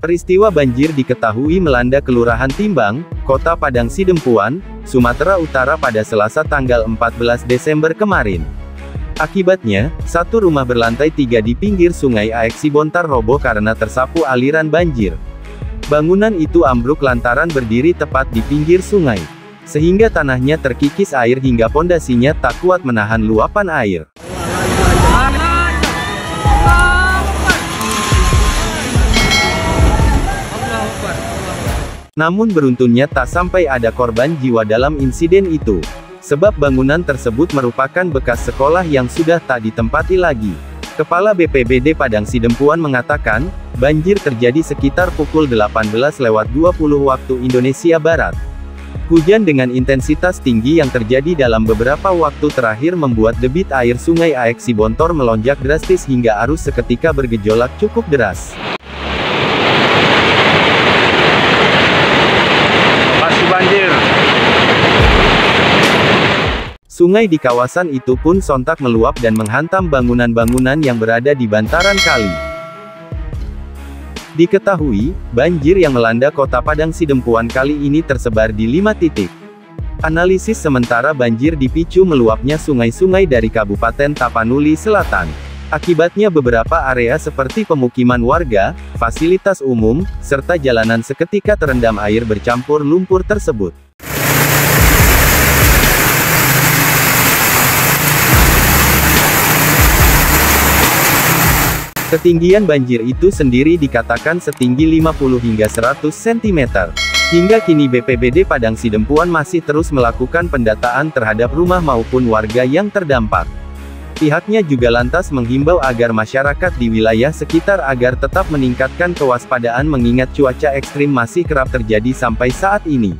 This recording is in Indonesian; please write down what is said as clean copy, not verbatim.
Peristiwa banjir diketahui melanda Kelurahan Timbang, Kota Padang Sidempuan, Sumatera Utara pada Selasa tanggal 14 Desember kemarin. Akibatnya, satu rumah berlantai 3 di pinggir Sungai Aek Sibontar roboh karena tersapu aliran banjir. Bangunan itu ambruk lantaran berdiri tepat di pinggir sungai, sehingga tanahnya terkikis air hingga pondasinya tak kuat menahan luapan air. Namun beruntungnya tak sampai ada korban jiwa dalam insiden itu, sebab bangunan tersebut merupakan bekas sekolah yang sudah tak ditempati lagi. Kepala BPBD Padang Sidempuan mengatakan, banjir terjadi sekitar pukul 18.20 waktu Indonesia Barat. Hujan dengan intensitas tinggi yang terjadi dalam beberapa waktu terakhir membuat debit air Sungai Aek Sibontar melonjak drastis hingga arus seketika bergejolak cukup deras. Banjir. Sungai di kawasan itu pun sontak meluap dan menghantam bangunan-bangunan yang berada di bantaran kali. Diketahui, banjir yang melanda Kota Padang Sidempuan kali ini tersebar di 5 titik. Analisis sementara banjir dipicu meluapnya sungai-sungai dari Kabupaten Tapanuli Selatan. Akibatnya beberapa area seperti pemukiman warga, fasilitas umum, serta jalanan seketika terendam air bercampur lumpur tersebut. Ketinggian banjir itu sendiri dikatakan setinggi 50 hingga 100 cm. Hingga kini BPBD Padang Sidempuan masih terus melakukan pendataan terhadap rumah maupun warga yang terdampak. Pihaknya juga lantas menghimbau agar masyarakat di wilayah sekitar agar tetap meningkatkan kewaspadaan mengingat cuaca ekstrim masih kerap terjadi sampai saat ini.